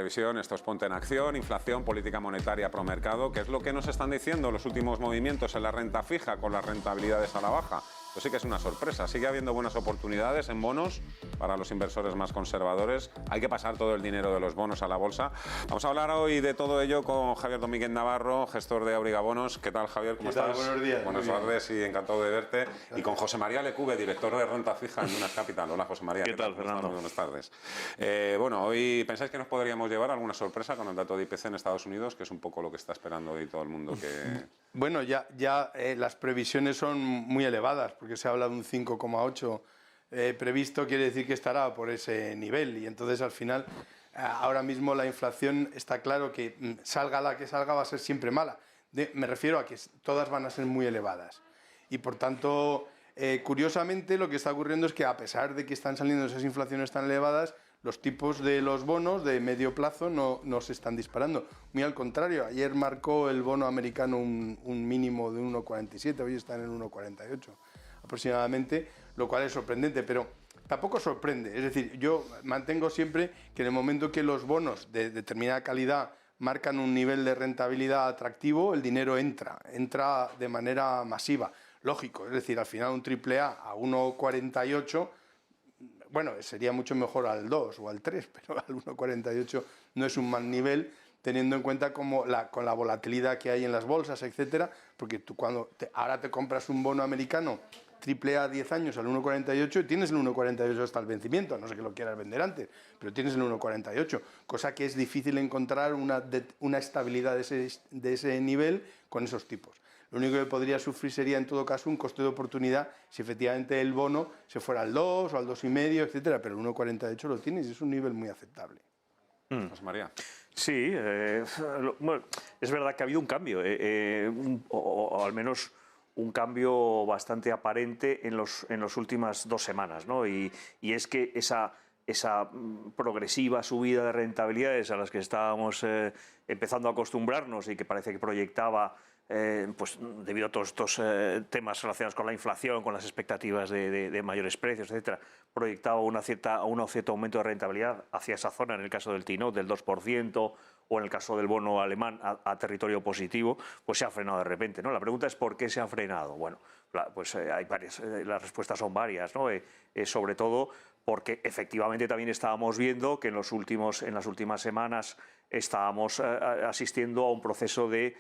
previsión, esto es Ponte en Acción, inflación, política monetaria promercado, que es lo que nos están diciendo los últimos movimientos en la renta fija con las rentabilidades a la baja. Pues sí que es una sorpresa, sigue habiendo buenas oportunidades en bonos para los inversores más conservadores. Hay que pasar todo el dinero de los bonos a la bolsa. Vamos a hablar hoy de todo ello con Javier Domínguez Navarro, gestor de Auriga Bonos. ¿Qué tal, Javier? ¿Cómo estás? Buenos días. Buenas tardes y encantado de verte. Gracias. Y con José María Lecube, director de renta fija en Dunas Capital. Hola, José María. ¿Qué tal, Fernando? Muy buenas tardes. Bueno, hoy pensáis que nos podríamos llevar alguna sorpresa con el dato de IPC en Estados Unidos, que es un poco lo que está esperando hoy todo el mundo que... Bueno, ya las previsiones son muy elevadas, porque se habla de un 5,8 previsto, quiere decir que estará por ese nivel, y entonces al final, ahora mismo la inflación está claro que salga la que salga va a ser siempre mala. Me refiero a que todas van a ser muy elevadas, y por tanto, curiosamente lo que está ocurriendo es que a pesar de que están saliendo esas inflaciones tan elevadas, los tipos de los bonos de medio plazo no se están disparando. Muy al contrario, ayer marcó el bono americano un mínimo de 1,47, hoy está en el 1,48 aproximadamente, lo cual es sorprendente, pero tampoco sorprende. Es decir, yo mantengo siempre que en el momento que los bonos de determinada calidad marcan un nivel de rentabilidad atractivo, el dinero entra de manera masiva. Lógico, es decir, al final un AAA a 1,48, bueno, sería mucho mejor al 2 o al 3, pero al 1,48 no es un mal nivel, teniendo en cuenta con la volatilidad que hay en las bolsas, etcétera, porque tú ahora te compras un bono americano AAA 10 años al 1,48 y tienes el 1,48 hasta el vencimiento, no sé que lo quieras vender antes, pero tienes el 1,48, cosa que es difícil encontrar una estabilidad de ese nivel con esos tipos. Lo único que podría sufrir sería, en todo caso, un coste de oportunidad si efectivamente el bono se fuera al 2 o al 2,5, etcétera, pero el 1,48 lo tienes y es un nivel muy aceptable. José María. Sí, bueno, es verdad que ha habido un cambio, o al menos un cambio bastante aparente en las últimas 2 semanas, ¿no? Y es que esa progresiva subida de rentabilidades a las que estábamos empezando a acostumbrarnos y que parece que proyectaba, pues debido a todos estos temas relacionados con la inflación, con las expectativas de mayores precios, etcétera, proyectaba un cierto aumento de rentabilidad hacia esa zona, en el caso del T-Note del 2%, o en el caso del bono alemán a territorio positivo, pues se ha frenado de repente, ¿no? La pregunta es ¿por qué se ha frenado? Bueno, pues hay varias, las respuestas son varias, ¿no? Sobre todo porque efectivamente también estábamos viendo que en las últimas semanas estábamos asistiendo a un proceso de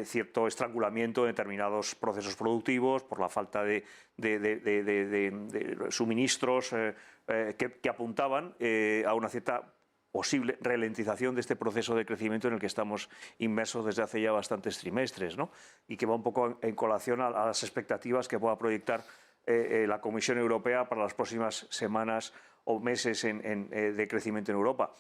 cierto estrangulamiento de determinados procesos productivos por la falta de suministros que apuntaban a una cierta posible ralentización de este proceso de crecimiento en el que estamos inmersos desde hace ya bastantes trimestres, ¿no? Y que va un poco en colación a las expectativas que pueda proyectar la Comisión Europea para las próximas semanas o meses de crecimiento en Europa.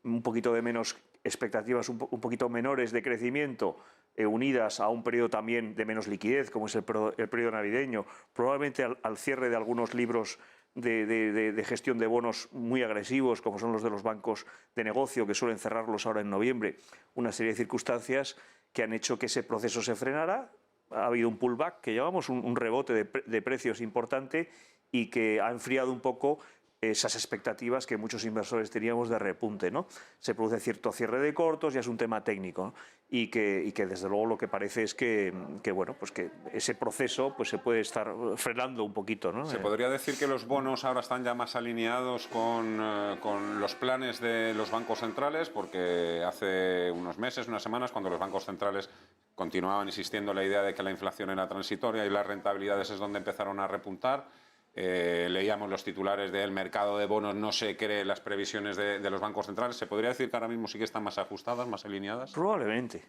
Un poquito de menos expectativas, un poquito menores de crecimiento, unidas a un periodo también de menos liquidez, como es el periodo navideño, probablemente al cierre de algunos libros de gestión de bonos muy agresivos, como son los de los bancos de negocio, que suelen cerrarlos ahora en noviembre, una serie de circunstancias que han hecho que ese proceso se frenara. Ha habido un pullback, que llamamos un rebote de precios importante, y que ha enfriado un poco esas expectativas que muchos inversores teníamos de repunte, ¿no? Se produce cierto cierre de cortos, ya es un tema técnico, ¿no? y que desde luego lo que parece es que bueno, pues que ese proceso pues se puede estar frenando un poquito, ¿no? ¿Se podría decir que los bonos ahora están ya más alineados con los planes de los bancos centrales? Porque hace unos meses, unas semanas, cuando los bancos centrales continuaban insistiendo en la idea de que la inflación era transitoria y las rentabilidades es donde empezaron a repuntar, leíamos los titulares del mercado de bonos, no se cree las previsiones de los bancos centrales. ¿Se podría decir que ahora mismo sí que están más ajustadas, más alineadas? Probablemente,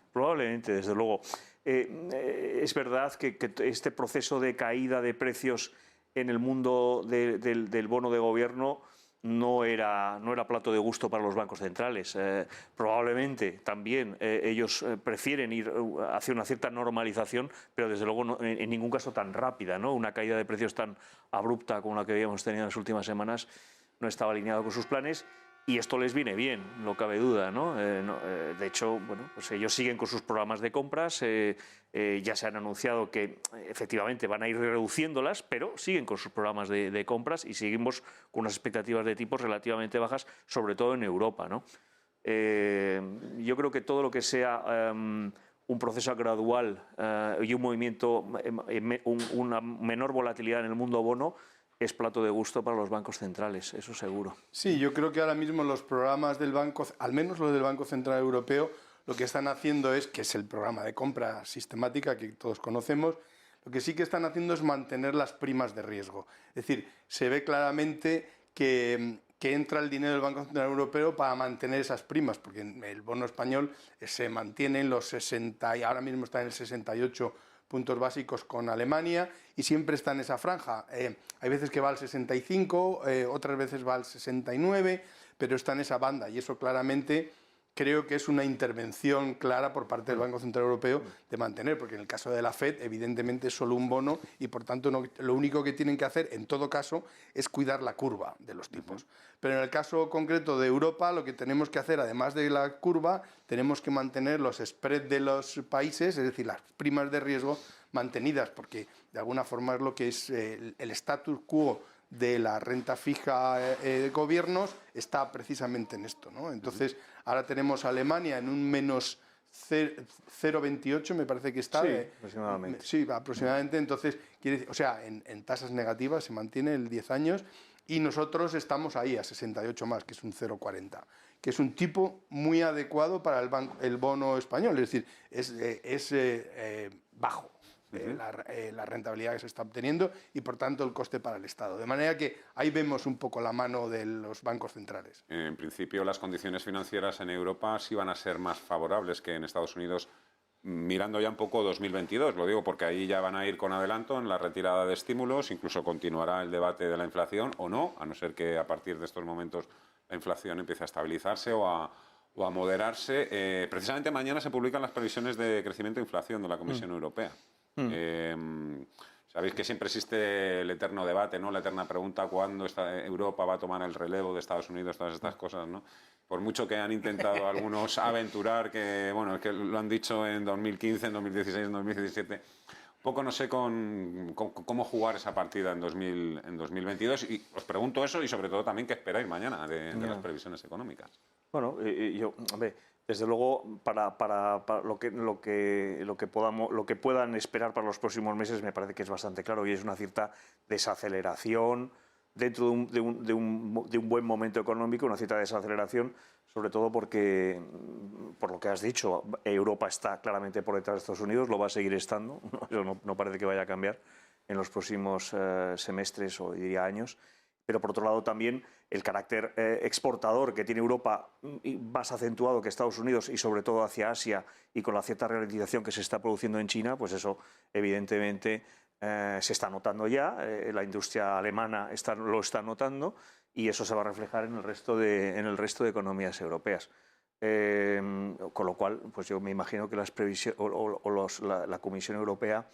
desde luego. Es verdad que este proceso de caída de precios en el mundo del bono de gobierno no era plato de gusto para los bancos centrales. Probablemente también ellos prefieren ir hacia una cierta normalización, pero desde luego en ningún caso tan rápida, ¿no? Una caída de precios tan abrupta como la que habíamos tenido en las últimas semanas no estaba alineado con sus planes. Y esto les viene bien, no cabe duda, ¿no? De hecho, bueno, pues ellos siguen con sus programas de compras, ya se han anunciado que efectivamente van a ir reduciéndolas, pero siguen con sus programas de compras y seguimos con unas expectativas de tipos relativamente bajas, sobre todo en Europa, ¿no? Yo creo que todo lo que sea un proceso gradual y un movimiento, una menor volatilidad en el mundo bono, es plato de gusto para los bancos centrales, eso seguro. Sí, yo creo que ahora mismo los programas del banco, al menos los del Banco Central Europeo, lo que están haciendo es, que es el programa de compra sistemática que todos conocemos, lo que sí que están haciendo es mantener las primas de riesgo. Es decir, se ve claramente que entra el dinero del Banco Central Europeo para mantener esas primas, porque el bono español se mantiene en los 60 y ahora mismo está en el 68 puntos básicos con Alemania y siempre está en esa franja. Hay veces que va al 65, otras veces va al 69, pero está en esa banda y eso claramente creo que es una intervención clara por parte del Banco Central Europeo de mantener, porque en el caso de la FED evidentemente es solo un bono y por tanto lo único que tienen que hacer en todo caso es cuidar la curva de los tipos. Pero en el caso concreto de Europa lo que tenemos que hacer, además de la curva, tenemos que mantener los spreads de los países, es decir, las primas de riesgo mantenidas, porque de alguna forma es lo que es el status quo de la renta fija de gobiernos está precisamente en esto, ¿no? Entonces, ahora tenemos a Alemania en un menos 0,28, me parece que está. Sí, aproximadamente. Sí, aproximadamente. Entonces, quiere decir, o sea, en tasas negativas se mantiene el 10 años y nosotros estamos ahí a 68 más, que es un 0,40, que es un tipo muy adecuado para el bono español, es decir, es bajo. La rentabilidad que se está obteniendo y por tanto el coste para el Estado. De manera que ahí vemos un poco la mano de los bancos centrales. En principio las condiciones financieras en Europa sí van a ser más favorables que en Estados Unidos, mirando ya un poco 2022, lo digo porque ahí ya van a ir con adelanto en la retirada de estímulos, incluso continuará el debate de la inflación o no, a no ser que a partir de estos momentos la inflación empiece a estabilizarse o a moderarse. Precisamente mañana se publican las previsiones de crecimiento e inflación de la Comisión Europea. Sabéis que siempre existe el eterno debate, ¿no? La eterna pregunta cuándo Europa va a tomar el relevo de Estados Unidos, todas estas cosas, ¿no? Por mucho que han intentado algunos aventurar, que bueno, es que lo han dicho en 2015, en 2016, en 2017, un poco no sé cómo jugar esa partida en 2022 y os pregunto eso y sobre todo también qué esperáis mañana de las previsiones económicas. Bueno, hombre, desde luego, para lo que puedan esperar para los próximos meses me parece que es bastante claro y es una cierta desaceleración dentro de un buen momento económico, una cierta desaceleración, sobre todo porque, por lo que has dicho, Europa está claramente por detrás de Estados Unidos, lo va a seguir estando, eso no parece que vaya a cambiar en los próximos semestres o diría años. Pero por otro lado también el carácter exportador que tiene Europa más acentuado que Estados Unidos y sobre todo hacia Asia y con la cierta ralentización que se está produciendo en China, pues eso evidentemente se está notando ya, la industria alemana lo está notando y eso se va a reflejar en el resto de economías europeas. Con lo cual, pues yo me imagino que las previsiones la Comisión Europea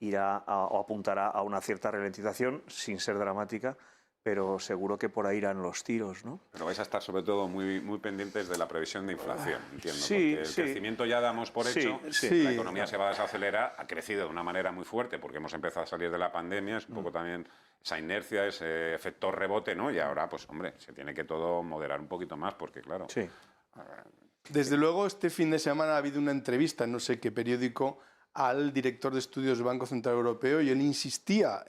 irá o apuntará a una cierta ralentización sin ser dramática, pero seguro que por ahí irán los tiros, ¿no? Pero vais a estar sobre todo muy pendientes de la previsión de inflación, entiendo, sí, porque el crecimiento ya damos por hecho, sí. la economía se va a desacelerar, ha crecido de una manera muy fuerte porque hemos empezado a salir de la pandemia, es un poco también esa inercia, ese efecto rebote, ¿no? Y ahora, pues hombre, se tiene que todo moderar un poquito más porque, claro... Sí. Desde luego, este fin de semana ha habido una entrevista en no sé qué periódico al director de estudios del Banco Central Europeo y él insistía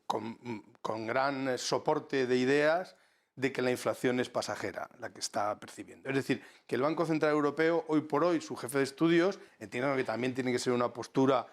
con gran soporte de ideas de que la inflación es pasajera, la que está percibiendo. Es decir, que el Banco Central Europeo, hoy por hoy, su jefe de estudios, entiendo que también tiene que ser una postura...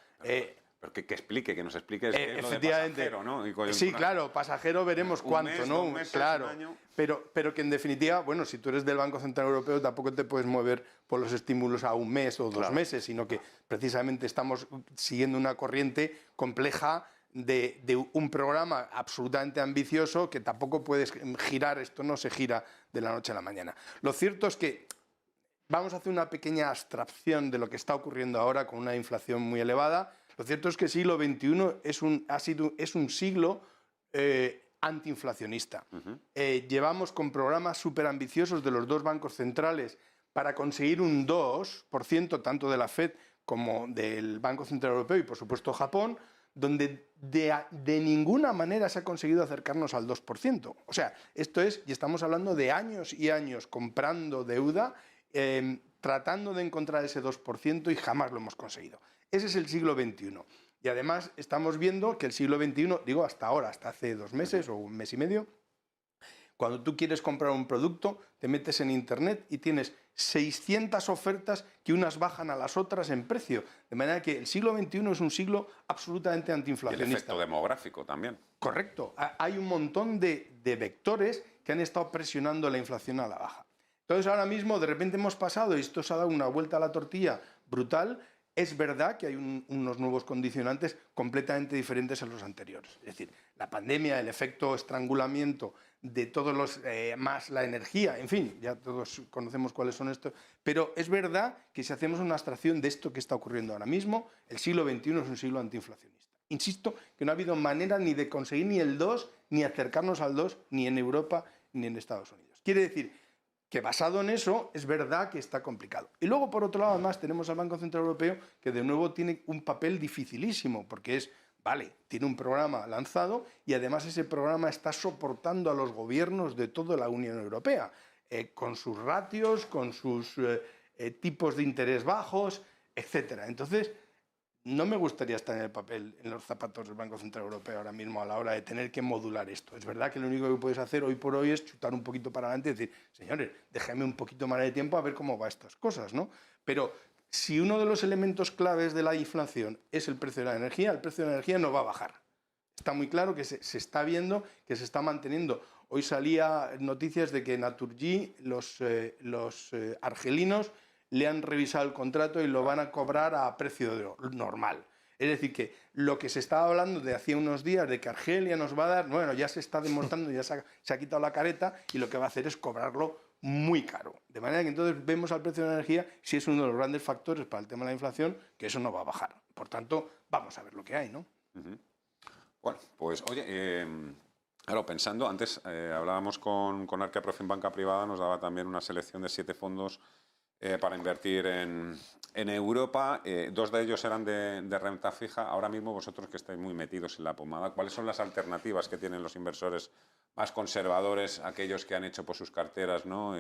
Pero que nos explique qué es lo de efectivamente, pasajero, ¿no? Sí, claro, pasajero veremos cuánto, mes, ¿no? 2 meses, claro, un año. pero que en definitiva, bueno, si tú eres del Banco Central Europeo tampoco te puedes mover por los estímulos a un mes o 2 meses, sino que precisamente estamos siguiendo una corriente compleja de un programa absolutamente ambicioso que tampoco puedes girar, esto no se gira de la noche a la mañana. Lo cierto es que vamos a hacer una pequeña abstracción de lo que está ocurriendo ahora con una inflación muy elevada. Lo cierto es que el siglo XXI es un siglo antiinflacionista. Llevamos con programas súper ambiciosos de los dos bancos centrales para conseguir un 2%, tanto de la FED como del Banco Central Europeo y, por supuesto, Japón, donde de ninguna manera se ha conseguido acercarnos al 2%. O sea, esto es, y estamos hablando de años y años comprando deuda tratando de encontrar ese 2% y jamás lo hemos conseguido. Ese es el siglo XXI. Y además estamos viendo que el siglo XXI, digo hasta ahora, hasta hace 2 meses o 1 mes y medio, cuando tú quieres comprar un producto, te metes en internet y tienes 600 ofertas que unas bajan a las otras en precio. De manera que el siglo XXI es un siglo absolutamente Y el antiinflacionista. efecto demográfico también. Correcto. Hay un montón de vectores que han estado presionando la inflación a la baja. Entonces ahora mismo de repente hemos pasado y esto se ha dado una vuelta a la tortilla brutal. Es verdad que hay unos nuevos condicionantes completamente diferentes a los anteriores. Es decir, la pandemia, el efecto estrangulamiento de todos los, más la energía, en fin, ya todos conocemos cuáles son estos. Pero es verdad que si hacemos una abstracción de esto que está ocurriendo ahora mismo, el siglo XXI es un siglo antiinflacionista. Insisto que no ha habido manera ni de conseguir ni el 2, ni acercarnos al 2, ni en Europa, ni en Estados Unidos. Quiere decir que basado en eso es verdad que está complicado. Y luego, por otro lado, además, tenemos al Banco Central Europeo que de nuevo tiene un papel dificilísimo, porque es, vale, tiene un programa lanzado y además ese programa está soportando a los gobiernos de toda la Unión Europea, con sus ratios, con sus tipos de interés bajos, etcétera. Entonces, no me gustaría estar en el papel, en los zapatos del Banco Central Europeo ahora mismo a la hora de tener que modular esto. Es verdad que lo único que puedes hacer hoy por hoy es chutar un poquito para adelante y decir, señores, déjenme un poquito más de tiempo a ver cómo van estas cosas, ¿no? Pero si uno de los elementos claves de la inflación es el precio de la energía, el precio de la energía no va a bajar. Está muy claro que se está viendo que se está manteniendo. Hoy salía noticias de que Naturgy, los argelinos, le han revisado el contrato y lo van a cobrar a precio normal. Es decir, que lo que se estaba hablando de hacía unos días de que Argelia nos va a dar, bueno, ya se está demostrando, ya se ha quitado la careta y lo que va a hacer es cobrarlo muy caro. De manera que entonces vemos al precio de la energía, si es uno de los grandes factores para el tema de la inflación, que eso no va a bajar. Por tanto, vamos a ver lo que hay, ¿no? Bueno, pues oye, claro, pensando, antes hablábamos con Arca Profim Banca Privada, nos daba también una selección de 7 fondos para invertir en Europa. 2 de ellos eran de renta fija. Ahora mismo vosotros que estáis muy metidos en la pomada, ¿cuáles son las alternativas que tienen los inversores más conservadores, aquellos que han hecho por sus carteras, ¿no?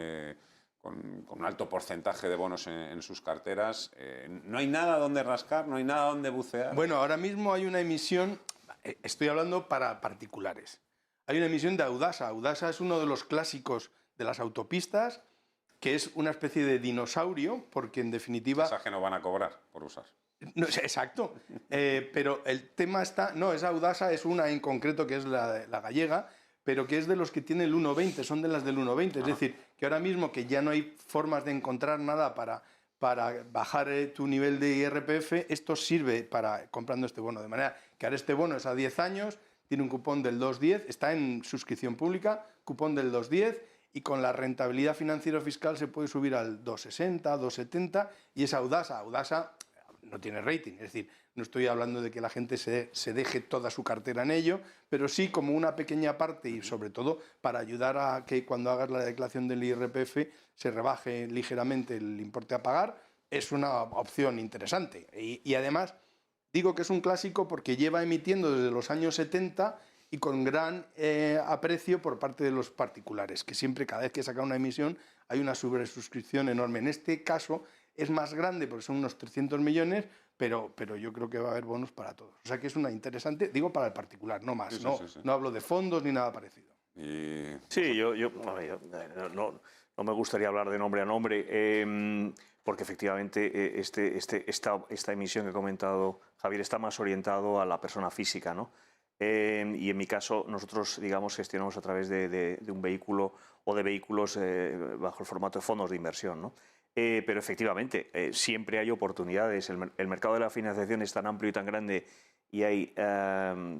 Con un alto porcentaje de bonos en sus carteras? ¿No hay nada donde rascar? ¿No hay nada donde bucear? Bueno, ahora mismo hay una emisión, estoy hablando para particulares. Hay una emisión de Audasa. Audasa es uno de los clásicos de las autopistas, que es una especie de dinosaurio, porque en definitiva... Esa que no van a cobrar por usar. No, exacto, pero el tema está... No, esa Audasa es una en concreto que es la gallega, pero que es de los que tiene el 1,20, son de las del 1,20. Es decir, que ahora mismo que ya no hay formas de encontrar nada para bajar tu nivel de IRPF, esto sirve para comprando este bono. De manera que ahora este bono es a 10 años, tiene un cupón del 2,10, está en suscripción pública, cupón del 2,10, y con la rentabilidad financiero-fiscal se puede subir al 2,60, 2,70, y es Audasa. Audasa no tiene rating, es decir, no estoy hablando de que la gente se deje toda su cartera en ello, pero sí como una pequeña parte y sobre todo para ayudar a que cuando hagas la declaración del IRPF se rebaje ligeramente el importe a pagar, es una opción interesante. Y además digo que es un clásico porque lleva emitiendo desde los años 70 y con gran aprecio por parte de los particulares, que siempre, cada vez que saca una emisión, hay una sobresuscripción enorme. En este caso es más grande porque son unos 300 millones, pero yo creo que va a haber bonos para todos. O sea que es una interesante, digo para el particular, no más. Sí. No hablo de fondos ni nada parecido. Sí, no me gustaría hablar de nombre a nombre, porque efectivamente esta emisión que ha comentado Javier está más orientado a la persona física, ¿no? Y en mi caso, nosotros, digamos, gestionamos a través de un vehículo o de vehículos bajo el formato de fondos de inversión, ¿no? Pero efectivamente, siempre hay oportunidades. El mercado de la financiación es tan amplio y tan grande y hay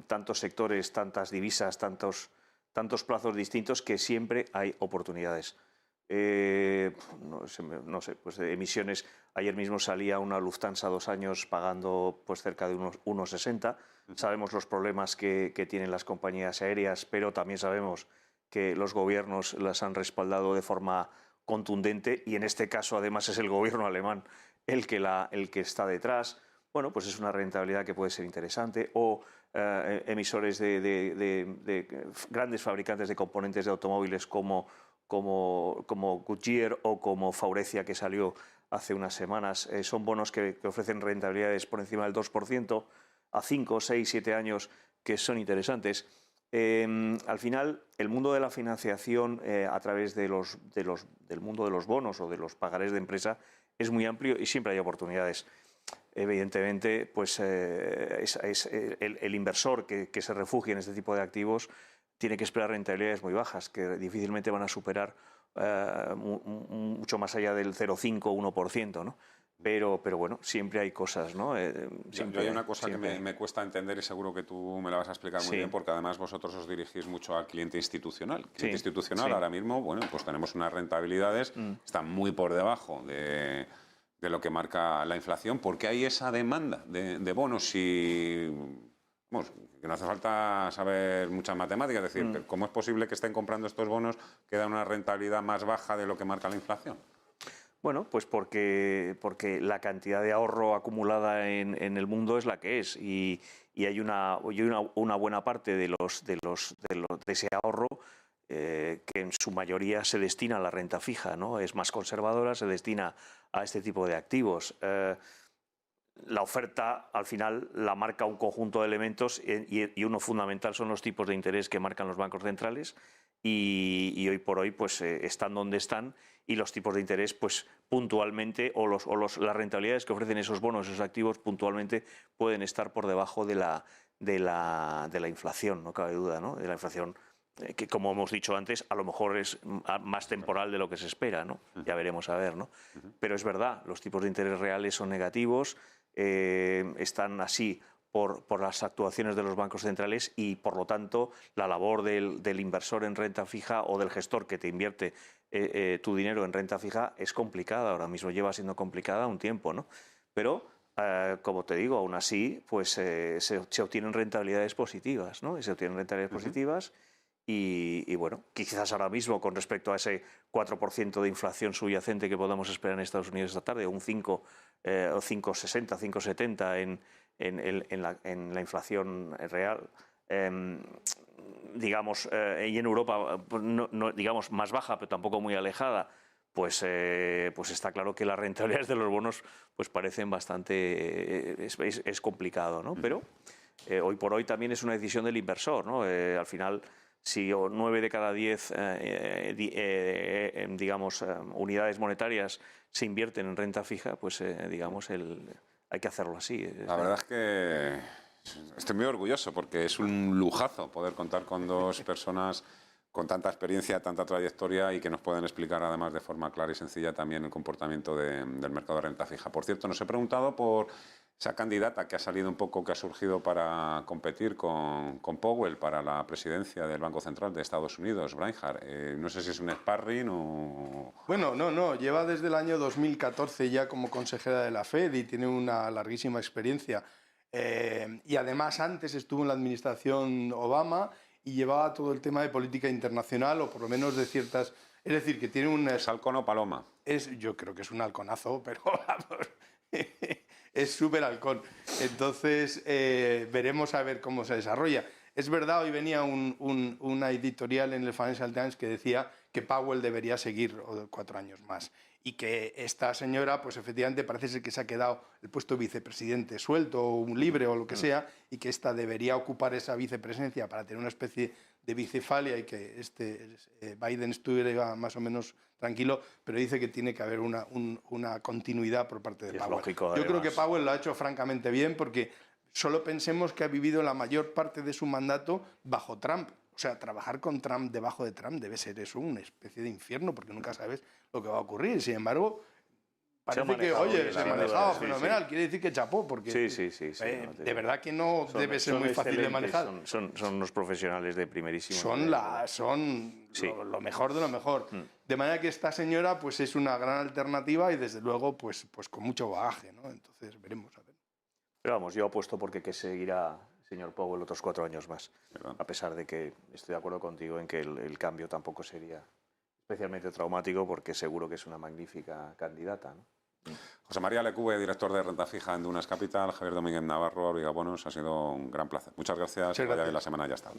tantos sectores, tantas divisas, tantos plazos distintos que siempre hay oportunidades. No sé, pues de emisiones. Ayer mismo salía una Lufthansa 2 años pagando pues cerca de unos 1,60. Sabemos los problemas que tienen las compañías aéreas, pero también sabemos que los gobiernos las han respaldado de forma contundente y en este caso además es el gobierno alemán el que está detrás. Bueno, pues es una rentabilidad que puede ser interesante. O emisores de grandes fabricantes de componentes de automóviles como como Goodyear o como Faurecia, que salió hace unas semanas. Son bonos que ofrecen rentabilidades por encima del 2% a 5, 6, 7 años, que son interesantes. Al final, el mundo de la financiación a través del mundo de los bonos o de los pagarés de empresa es muy amplio y siempre hay oportunidades. Evidentemente, pues el inversor que se refugie en este tipo de activos tiene que esperar rentabilidades muy bajas, que difícilmente van a superar mucho más allá del 0,5 o 1%, ¿no? Pero bueno, siempre hay cosas, ¿no? Siempre hay una cosa que me cuesta entender y seguro que tú me la vas a explicar muy bien, porque además vosotros os dirigís mucho al cliente institucional. El cliente institucional ahora mismo, bueno, pues tenemos unas rentabilidades que están muy por debajo de lo que marca la inflación, porque hay esa demanda de bonos y... Bueno, que no hace falta saber muchas matemáticas, es decir, ¿cómo es posible que estén comprando estos bonos que dan una rentabilidad más baja de lo que marca la inflación? Bueno, pues porque la cantidad de ahorro acumulada en el mundo es la que es y hay una buena parte de ese ahorro que en su mayoría se destina a la renta fija, ¿no? Es más conservadora, se destina a este tipo de activos. La oferta, al final, la marca un conjunto de elementos y uno fundamental son los tipos de interés que marcan los bancos centrales y hoy por hoy pues están donde están y los tipos de interés pues puntualmente las rentabilidades que ofrecen esos bonos, esos activos puntualmente pueden estar por debajo de la inflación, no cabe duda, ¿no? De la inflación que, como hemos dicho antes, a lo mejor es más temporal de lo que se espera, ¿no? Ya veremos a ver, ¿no? Pero es verdad, los tipos de interés reales son negativos, están así por las actuaciones de los bancos centrales y, por lo tanto, la labor del inversor en renta fija o del gestor que te invierte tu dinero en renta fija es complicada, ahora mismo lleva siendo complicada un tiempo, ¿no? Pero, como te digo, aún así, pues se obtienen rentabilidades positivas, ¿no? Y se obtienen rentabilidades positivas y, bueno, quizás ahora mismo con respecto a ese 4% de inflación subyacente que podamos esperar en Estados Unidos esta tarde, un 5 o 5,60, 5,70 en la inflación real, digamos, y en Europa, pues digamos, más baja, pero tampoco muy alejada, pues está claro que las rentabilidades de los bonos pues parecen bastante... es complicado, ¿no? Pero hoy por hoy también es una decisión del inversor, ¿no? Al final, si 9 de cada 10 digamos, unidades monetarias se invierten en renta fija, pues digamos, hay que hacerlo así. La verdad es que estoy muy orgulloso porque es un lujazo poder contar con dos personas con tanta experiencia, tanta trayectoria y que nos pueden explicar además de forma clara y sencilla también el comportamiento del mercado de renta fija. Por cierto, nos he preguntado por esa candidata que ha salido un poco, que ha surgido para competir con Powell para la presidencia del Banco Central de Estados Unidos, Reinhardt. No sé si es un sparring o... Bueno, no, lleva desde el año 2014 ya como consejera de la Fed y tiene una larguísima experiencia. Y además antes estuvo en la administración Obama y llevaba todo el tema de política internacional o por lo menos de ciertas... Es decir, que tiene un... ¿Es halcón o paloma? Yo creo que es un halconazo, pero vamos... es súper halcón. Entonces, veremos a ver cómo se desarrolla. Es verdad, hoy venía una editorial en el Financial Times que decía que Powell debería seguir 4 años más y que esta señora, pues efectivamente parece ser que se ha quedado el puesto de vicepresidente suelto o un libre o lo que sea y que esta debería ocupar esa vicepresidencia para tener una especie de bicefalia y que Biden estuviera más o menos tranquilo, pero dice que tiene que haber una continuidad por parte de Powell. Lógico, yo creo que Powell lo ha hecho francamente bien porque solo pensemos que ha vivido la mayor parte de su mandato bajo Trump. O sea, trabajar con Trump, debajo de Trump, debe ser eso una especie de infierno porque nunca sabes lo que va a ocurrir. Sin embargo, parece que, oye, se ha manejado fenomenal. Sí. Quiere decir que chapó, porque de verdad que no debe ser muy fácil de manejar. Son unos profesionales de primerísimo son lo mejor de lo mejor. De manera que esta señora pues es una gran alternativa y desde luego pues con mucho bagaje, ¿no? Entonces veremos a ver. Pero vamos, yo apuesto porque que seguirá señor Powell otros 4 años más, a pesar de que estoy de acuerdo contigo en que el cambio tampoco sería especialmente traumático porque seguro que es una magnífica candidata, ¿no? José María Lecube, director de Renta Fija en Dunas Capital, Javier Domínguez Navarro, Abriga Bonos, ha sido un gran placer. Muchas gracias. Muchas gracias. La semana ya está.